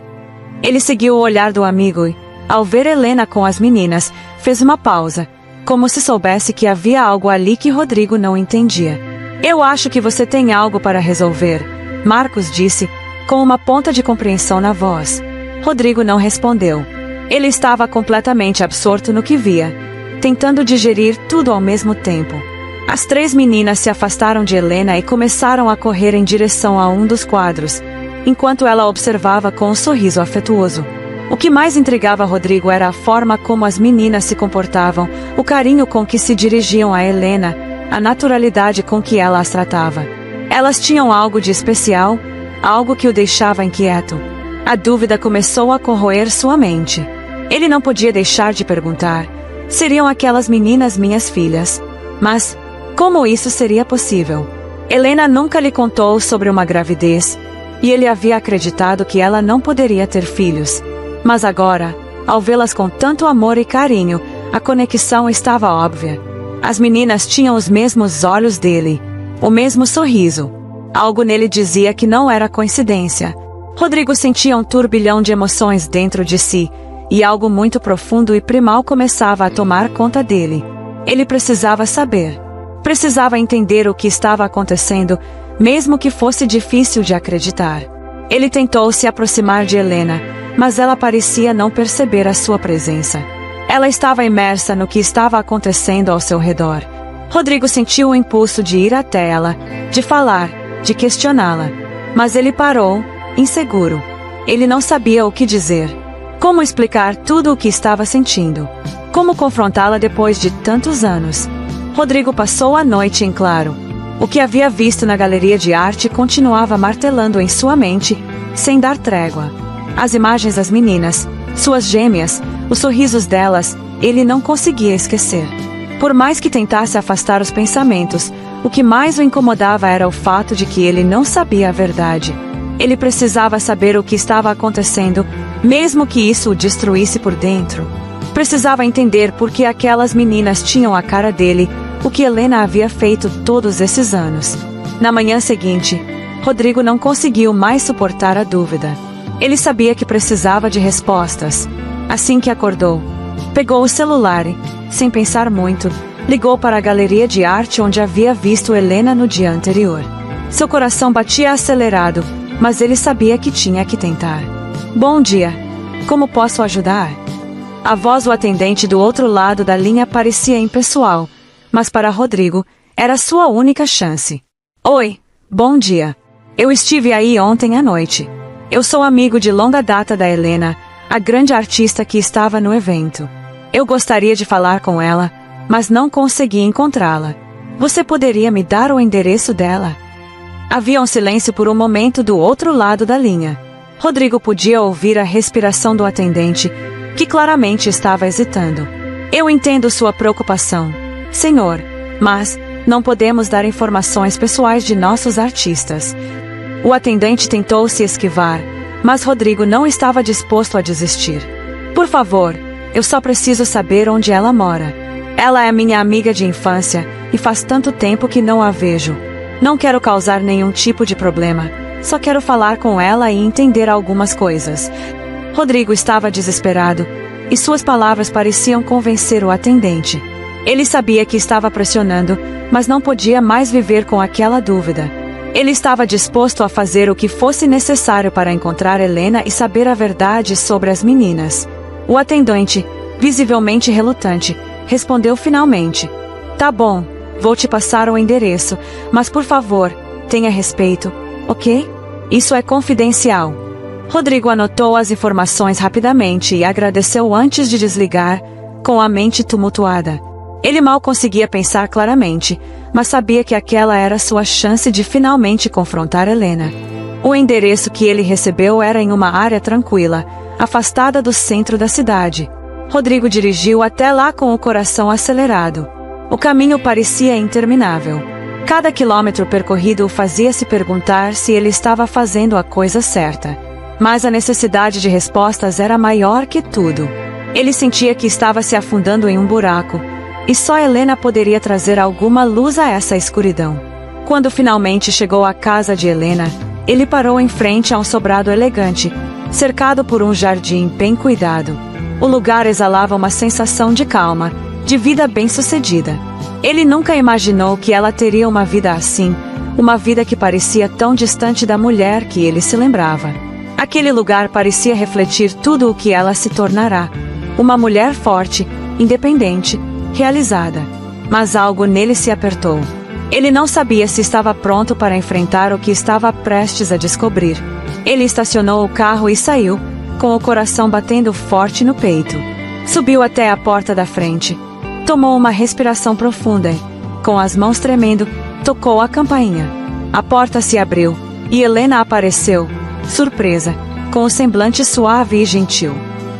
Ele seguiu o olhar do amigo e, ao ver Helena com as meninas, fez uma pausa, como se soubesse que havia algo ali que Rodrigo não entendia. Eu acho que você tem algo para resolver, Marcos disse, com uma ponta de compreensão na voz. Rodrigo não respondeu. Ele estava completamente absorto no que via, tentando digerir tudo ao mesmo tempo. As 3 meninas se afastaram de Helena e começaram a correr em direção a um dos quadros, enquanto ela observava com um sorriso afetuoso. O que mais intrigava Rodrigo era a forma como as meninas se comportavam, o carinho com que se dirigiam a Helena, a naturalidade com que ela as tratava. Elas tinham algo de especial, algo que o deixava inquieto. A dúvida começou a corroer sua mente. Ele não podia deixar de perguntar: seriam aquelas meninas minhas filhas? Mas como isso seria possível? Helena nunca lhe contou sobre uma gravidez, e ele havia acreditado que ela não poderia ter filhos. Mas agora, ao vê-las com tanto amor e carinho, a conexão estava óbvia. As meninas tinham os mesmos olhos dele, o mesmo sorriso. Algo nele dizia que não era coincidência. Rodrigo sentia um turbilhão de emoções dentro de si, e algo muito profundo e primal começava a tomar conta dele. Ele precisava saber. Precisava entender o que estava acontecendo, mesmo que fosse difícil de acreditar. Ele tentou se aproximar de Helena, mas ela parecia não perceber a sua presença. Ela estava imersa no que estava acontecendo ao seu redor. Rodrigo sentiu o impulso de ir até ela, de falar, de questioná-la. Mas ele parou, inseguro. Ele não sabia o que dizer. Como explicar tudo o que estava sentindo? Como confrontá-la depois de tantos anos? Rodrigo passou a noite em claro. O que havia visto na galeria de arte continuava martelando em sua mente, sem dar trégua. As imagens das meninas, suas gêmeas, os sorrisos delas, ele não conseguia esquecer. Por mais que tentasse afastar os pensamentos, o que mais o incomodava era o fato de que ele não sabia a verdade. Ele precisava saber o que estava acontecendo, mesmo que isso o destruísse por dentro. Precisava entender por que aquelas meninas tinham a cara dele, o que Helena havia feito todos esses anos. Na manhã seguinte, Rodrigo não conseguiu mais suportar a dúvida. Ele sabia que precisava de respostas. Assim que acordou, pegou o celular e, sem pensar muito, ligou para a galeria de arte onde havia visto Helena no dia anterior. Seu coração batia acelerado, mas ele sabia que tinha que tentar. Bom dia. Como posso ajudar? A voz do atendente do outro lado da linha parecia impessoal, mas para Rodrigo, era sua única chance. Oi, bom dia. Eu estive aí ontem à noite. Eu sou amigo de longa data da Helena, a grande artista que estava no evento. Eu gostaria de falar com ela, mas não consegui encontrá-la. Você poderia me dar o endereço dela? Havia um silêncio por um momento do outro lado da linha. Rodrigo podia ouvir a respiração do atendente, que claramente estava hesitando. Eu entendo sua preocupação, senhor, mas não podemos dar informações pessoais de nossos artistas. O atendente tentou se esquivar, mas Rodrigo não estava disposto a desistir. Por favor, eu só preciso saber onde ela mora. Ela é minha amiga de infância, e faz tanto tempo que não a vejo. Não quero causar nenhum tipo de problema, só quero falar com ela e entender algumas coisas. Rodrigo estava desesperado, e suas palavras pareciam convencer o atendente. Ele sabia que estava pressionando, mas não podia mais viver com aquela dúvida. Ele estava disposto a fazer o que fosse necessário para encontrar Helena e saber a verdade sobre as meninas. O atendente, visivelmente relutante, respondeu finalmente: Tá bom, vou te passar o endereço, mas por favor, tenha respeito, ok? Isso é confidencial. Rodrigo anotou as informações rapidamente e agradeceu antes de desligar, com a mente tumultuada. Ele mal conseguia pensar claramente, mas sabia que aquela era sua chance de finalmente confrontar Helena. O endereço que ele recebeu era em uma área tranquila, afastada do centro da cidade. Rodrigo dirigiu até lá com o coração acelerado. O caminho parecia interminável. Cada quilômetro percorrido o fazia se perguntar se ele estava fazendo a coisa certa. Mas a necessidade de respostas era maior que tudo. Ele sentia que estava se afundando em um buraco, e só Helena poderia trazer alguma luz a essa escuridão. Quando finalmente chegou à casa de Helena, ele parou em frente a um sobrado elegante, cercado por um jardim bem cuidado. O lugar exalava uma sensação de calma, de vida bem-sucedida. Ele nunca imaginou que ela teria uma vida assim, uma vida que parecia tão distante da mulher que ele se lembrava. Aquele lugar parecia refletir tudo o que ela se tornará. Uma mulher forte, independente, realizada. Mas algo nele se apertou. Ele não sabia se estava pronto para enfrentar o que estava prestes a descobrir. Ele estacionou o carro e saiu, com o coração batendo forte no peito. Subiu até a porta da frente. Tomou uma respiração profunda e, com as mãos tremendo, tocou a campainha. A porta se abriu, e Helena apareceu, surpresa, com o semblante suave e gentil.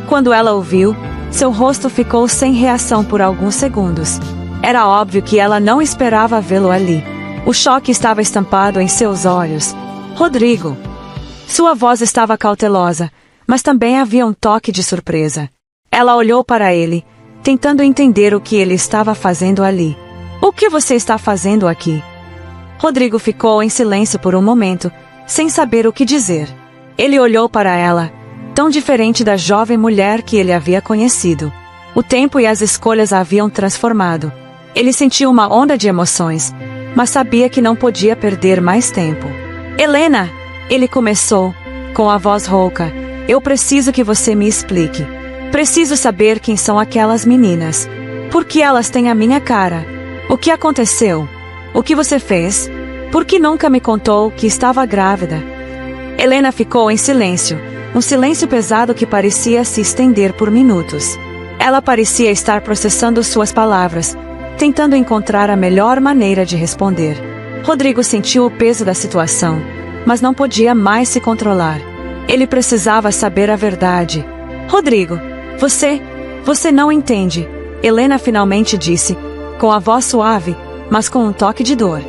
Quando ela o viu, seu rosto ficou sem reação por alguns segundos. Era óbvio que ela não esperava vê-lo ali. O choque estava estampado em seus olhos. Rodrigo! Sua voz estava cautelosa, mas também havia um toque de surpresa. Ela olhou para ele, tentando entender o que ele estava fazendo ali. O que você está fazendo aqui? Rodrigo ficou em silêncio por um momento, sem saber o que dizer. Ele olhou para ela, tão diferente da jovem mulher que ele havia conhecido. O tempo e as escolhas a haviam transformado. Ele sentiu uma onda de emoções, mas sabia que não podia perder mais tempo. Helena! Ele começou, com a voz rouca. Eu preciso que você me explique. Preciso saber quem são aquelas meninas. Por que elas têm a minha cara? O que aconteceu? O que você fez? Por que nunca me contou que estava grávida? Helena ficou em silêncio, um silêncio pesado que parecia se estender por minutos. Ela parecia estar processando suas palavras, tentando encontrar a melhor maneira de responder. Rodrigo sentiu o peso da situação, mas não podia mais se controlar. Ele precisava saber a verdade. Rodrigo, você não entende, Helena finalmente disse, com a voz suave, mas com um toque de dor.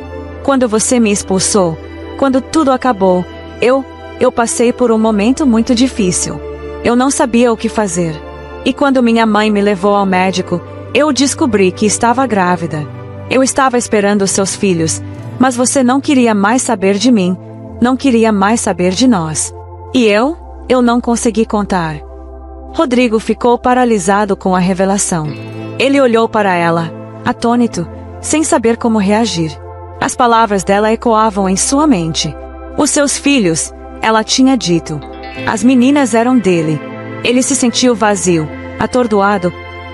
Quando você me expulsou, quando tudo acabou, eu passei por um momento muito difícil. Eu não sabia o que fazer. E quando minha mãe me levou ao médico, eu descobri que estava grávida. Eu estava esperando seus filhos, mas você não queria mais saber de mim, não queria mais saber de nós. E eu não consegui contar. Rodrigo ficou paralisado com a revelação. Ele olhou para ela, atônito, sem saber como reagir. As palavras dela ecoavam em sua mente. Os seus filhos, ela tinha dito. As meninas eram dele. Ele se sentiu vazio, atordoado,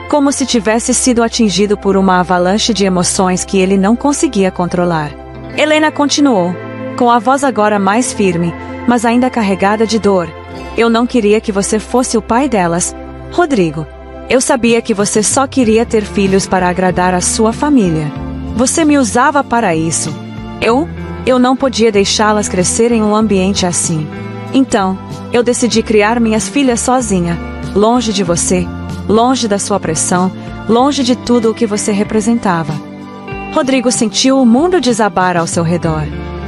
como se tivesse sido atingido por uma avalanche de emoções que ele não conseguia controlar. Helena continuou, com a voz agora mais firme, mas ainda carregada de dor. Eu não queria que você fosse o pai delas, Rodrigo. Eu sabia que você só queria ter filhos para agradar a sua família. Você me usava para isso. Eu não podia deixá-las crescer em um ambiente assim. Então, eu decidi criar minhas filhas sozinha, longe de você, longe da sua pressão, longe de tudo o que você representava. Rodrigo sentiu o mundo desabar ao seu redor.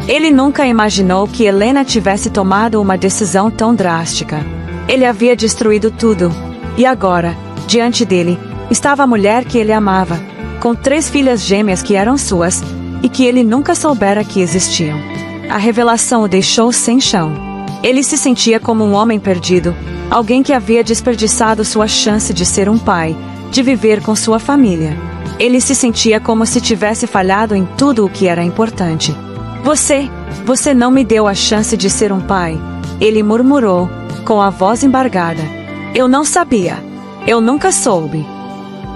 Ele nunca imaginou que Helena tivesse tomado uma decisão tão drástica. Ele havia destruído tudo. E agora, diante dele, estava a mulher que ele amava, com 3 filhas gêmeas que eram suas, e que ele nunca soubera que existiam. A revelação o deixou sem chão. Ele se sentia como um homem perdido, alguém que havia desperdiçado sua chance de ser um pai, de viver com sua família. Ele se sentia como se tivesse falhado em tudo o que era importante. Você não me deu a chance de ser um pai, ele murmurou, com a voz embargada. Eu não sabia. Eu nunca soube.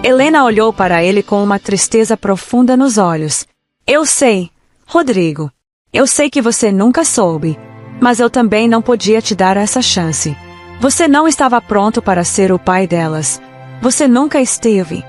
Helena olhou para ele com uma tristeza profunda nos olhos. Eu sei, Rodrigo. Eu sei que você nunca soube. Mas eu também não podia te dar essa chance. Você não estava pronto para ser o pai delas. Você nunca esteve.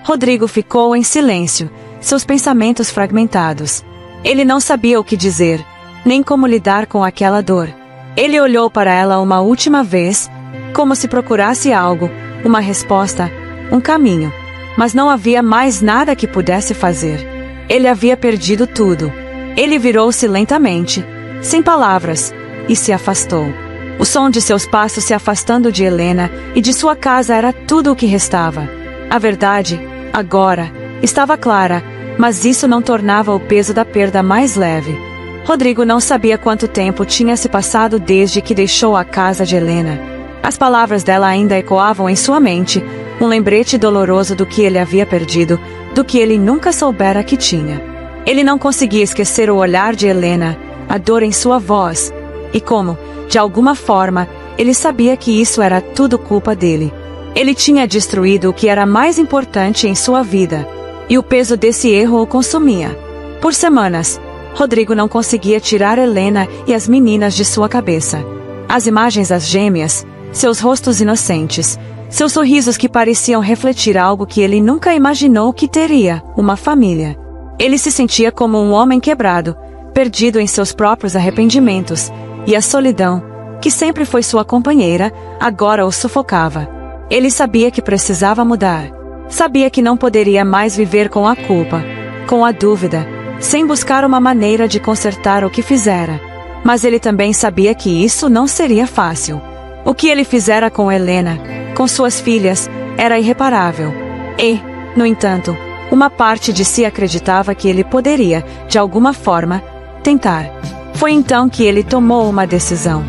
Rodrigo ficou em silêncio, seus pensamentos fragmentados. Ele não sabia o que dizer, nem como lidar com aquela dor. Ele olhou para ela uma última vez, como se procurasse algo, uma resposta, um caminho. Mas não havia mais nada que pudesse fazer. Ele havia perdido tudo. Ele virou-se lentamente, sem palavras, e se afastou. O som de seus passos se afastando de Helena e de sua casa era tudo o que restava. A verdade, agora, estava clara, mas isso não tornava o peso da perda mais leve. Rodrigo não sabia quanto tempo tinha se passado desde que deixou a casa de Helena. As palavras dela ainda ecoavam em sua mente, um lembrete doloroso do que ele havia perdido, do que ele nunca soubera que tinha. Ele não conseguia esquecer o olhar de Helena, a dor em sua voz, e como, de alguma forma, ele sabia que isso era tudo culpa dele. Ele tinha destruído o que era mais importante em sua vida, e o peso desse erro o consumia. Por semanas, Rodrigo não conseguia tirar Helena e as meninas de sua cabeça. As imagens das gêmeas, seus rostos inocentes, seus sorrisos que pareciam refletir algo que ele nunca imaginou que teria, uma família. Ele se sentia como um homem quebrado, perdido em seus próprios arrependimentos, e a solidão, que sempre foi sua companheira, agora o sufocava. Ele sabia que precisava mudar. Sabia que não poderia mais viver com a culpa, com a dúvida, sem buscar uma maneira de consertar o que fizera. Mas ele também sabia que isso não seria fácil. O que ele fizera com Helena, com suas filhas, era irreparável. E, no entanto, uma parte de si acreditava que ele poderia, de alguma forma, tentar. Foi então que ele tomou uma decisão.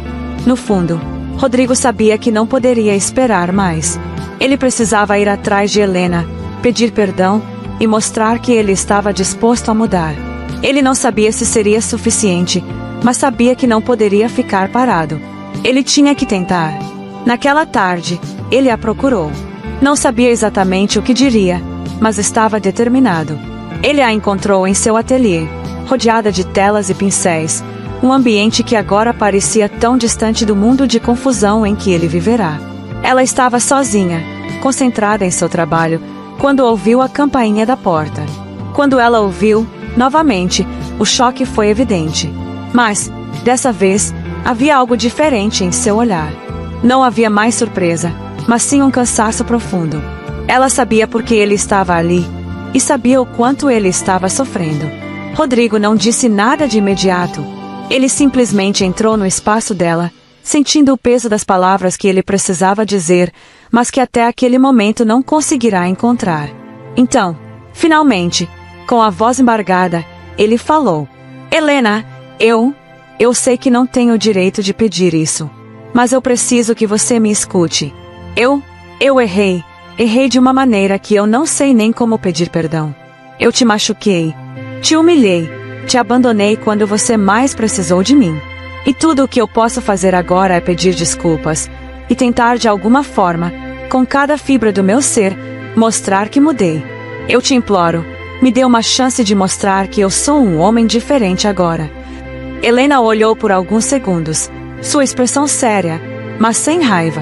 No fundo, Rodrigo sabia que não poderia esperar mais. Ele precisava ir atrás de Helena, pedir perdão e mostrar que ele estava disposto a mudar. Ele não sabia se seria suficiente, mas sabia que não poderia ficar parado. Ele tinha que tentar. Naquela tarde, ele a procurou. Não sabia exatamente o que diria, mas estava determinado. Ele a encontrou em seu ateliê, rodeada de telas e pincéis, um ambiente que agora parecia tão distante do mundo de confusão em que ele viverá. Ela estava sozinha, concentrada em seu trabalho, quando ouviu a campainha da porta. Quando ela ouviu, novamente, o choque foi evidente. Mas, dessa vez, havia algo diferente em seu olhar. Não havia mais surpresa, mas sim um cansaço profundo. Ela sabia por que ele estava ali, e sabia o quanto ele estava sofrendo. Rodrigo não disse nada de imediato. Ele simplesmente entrou no espaço dela, sentindo o peso das palavras que ele precisava dizer, mas que até aquele momento não conseguirá encontrar. Então, finalmente, com a voz embargada, ele falou: Helena, eu sei que não tenho o direito de pedir isso. Mas eu preciso que você me escute. Eu errei de uma maneira que eu não sei nem como pedir perdão. Eu te machuquei, te humilhei, te abandonei quando você mais precisou de mim. E tudo o que eu posso fazer agora é pedir desculpas, e tentar de alguma forma, com cada fibra do meu ser, mostrar que mudei. Eu te imploro, me dê uma chance de mostrar que eu sou um homem diferente agora. Helena olhou por alguns segundos, sua expressão séria, mas sem raiva.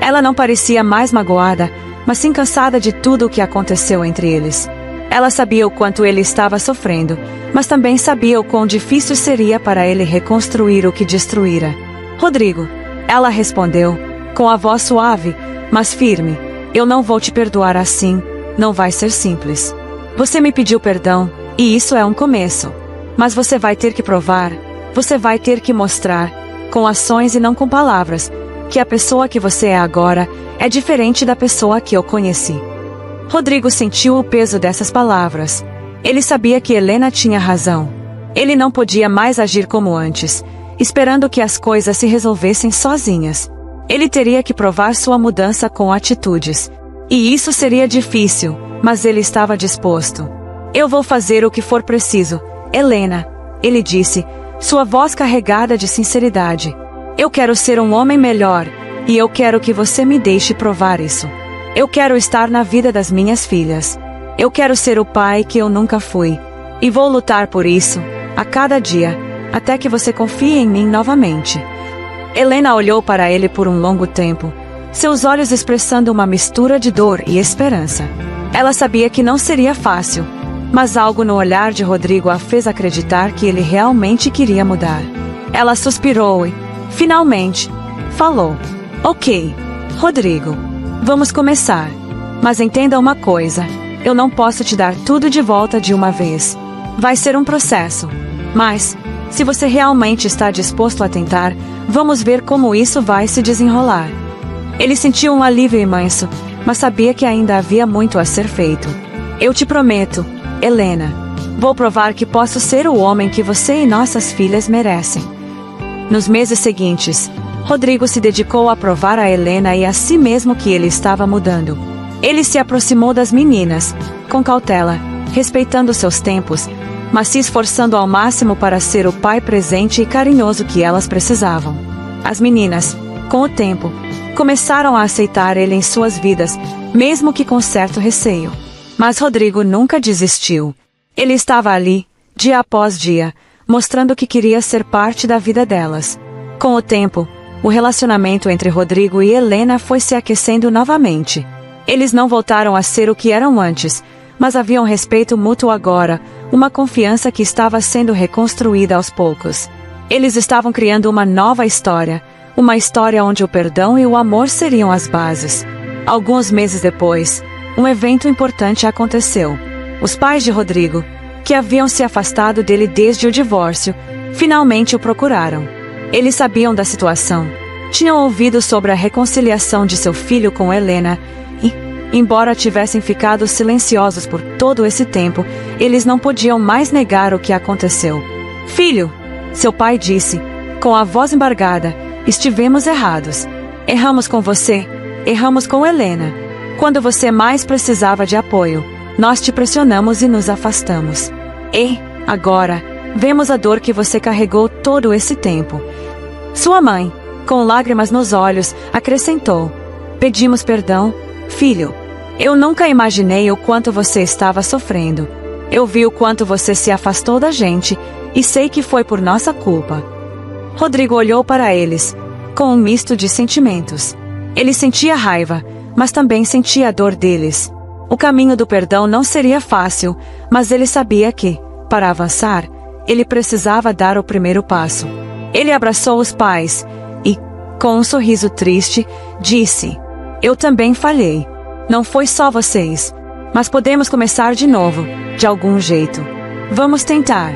Ela não parecia mais magoada, mas sim cansada de tudo o que aconteceu entre eles. Ela sabia o quanto ele estava sofrendo, mas também sabia o quão difícil seria para ele reconstruir o que destruíra. Rodrigo, ela respondeu, com a voz suave, mas firme, eu não vou te perdoar assim, não vai ser simples. Você me pediu perdão, e isso é um começo. Mas você vai ter que provar, você vai ter que mostrar, com ações e não com palavras, que a pessoa que você é agora é diferente da pessoa que eu conheci. Rodrigo sentiu o peso dessas palavras. Ele sabia que Helena tinha razão. Ele não podia mais agir como antes, esperando que as coisas se resolvessem sozinhas. Ele teria que provar sua mudança com atitudes. E isso seria difícil, mas ele estava disposto. Eu vou fazer o que for preciso, Helena, ele disse, sua voz carregada de sinceridade. Eu quero ser um homem melhor, e eu quero que você me deixe provar isso. Eu quero estar na vida das minhas filhas. Eu quero ser o pai que eu nunca fui. E vou lutar por isso, a cada dia, até que você confie em mim novamente. Helena olhou para ele por um longo tempo, seus olhos expressando uma mistura de dor e esperança. Ela sabia que não seria fácil, mas algo no olhar de Rodrigo a fez acreditar que ele realmente queria mudar. Ela suspirou e, finalmente, falou: Ok, Rodrigo, vamos começar. Mas entenda uma coisa, eu não posso te dar tudo de volta de uma vez. Vai ser um processo. Mas, se você realmente está disposto a tentar, vamos ver como isso vai se desenrolar. Ele sentiu um alívio imenso, mas sabia que ainda havia muito a ser feito. Eu te prometo, Helena, vou provar que posso ser o homem que você e nossas filhas merecem. Nos meses seguintes, Rodrigo se dedicou a provar a Helena e a si mesmo que ele estava mudando. Ele se aproximou das meninas, com cautela, respeitando seus tempos, mas se esforçando ao máximo para ser o pai presente e carinhoso que elas precisavam. As meninas, com o tempo, começaram a aceitar ele em suas vidas, mesmo que com certo receio. Mas Rodrigo nunca desistiu. Ele estava ali, dia após dia, mostrando que queria ser parte da vida delas. Com o tempo, o relacionamento entre Rodrigo e Helena foi se aquecendo novamente. Eles não voltaram a ser o que eram antes, mas havia um respeito mútuo agora, uma confiança que estava sendo reconstruída aos poucos. Eles estavam criando uma nova história, uma história onde o perdão e o amor seriam as bases. Alguns meses depois, um evento importante aconteceu. Os pais de Rodrigo, que haviam se afastado dele desde o divórcio, finalmente o procuraram. Eles sabiam da situação, tinham ouvido sobre a reconciliação de seu filho com Helena e, embora tivessem ficado silenciosos por todo esse tempo, eles não podiam mais negar o que aconteceu. "Filho", seu pai disse, com a voz embargada, "estivemos errados. Erramos com você, erramos com Helena. Quando você mais precisava de apoio, nós te pressionamos e nos afastamos. E, agora, vemos a dor que você carregou todo esse tempo." Sua mãe, com lágrimas nos olhos, acrescentou: "Pedimos perdão, filho. Eu nunca imaginei o quanto você estava sofrendo. Eu vi o quanto você se afastou da gente, e sei que foi por nossa culpa." Rodrigo olhou para eles, com um misto de sentimentos. Ele sentia raiva, mas também sentia a dor deles. O caminho do perdão não seria fácil, mas ele sabia que, para avançar, ele precisava dar o primeiro passo. Ele abraçou os pais e, com um sorriso triste, disse: "Eu também falhei. Não foi só vocês. Mas podemos começar de novo, de algum jeito. Vamos tentar."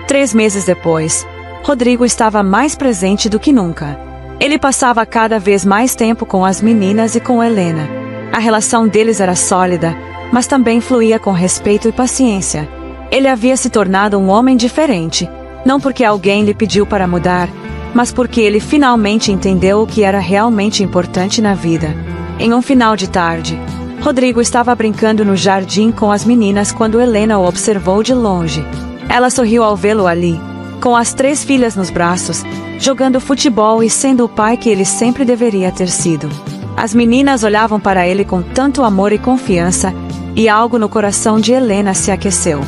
3 meses depois, Rodrigo estava mais presente do que nunca. Ele passava cada vez mais tempo com as meninas e com Helena. A relação deles era sólida, mas também fluía com respeito e paciência. Ele havia se tornado um homem diferente, não porque alguém lhe pediu para mudar, mas porque ele finalmente entendeu o que era realmente importante na vida. Em um final de tarde, Rodrigo estava brincando no jardim com as meninas quando Helena o observou de longe. Ela sorriu ao vê-lo ali, com as 3 filhas nos braços, jogando futebol e sendo o pai que ele sempre deveria ter sido. As meninas olhavam para ele com tanto amor e confiança, e algo no coração de Helena se aqueceu.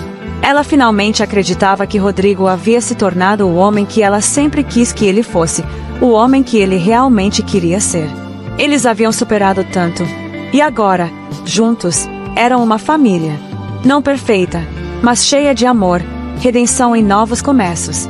Ela finalmente acreditava que Rodrigo havia se tornado o homem que ela sempre quis que ele fosse, o homem que ele realmente queria ser. Eles haviam superado tanto, e agora, juntos, eram uma família. Não perfeita, mas cheia de amor, redenção e novos começos.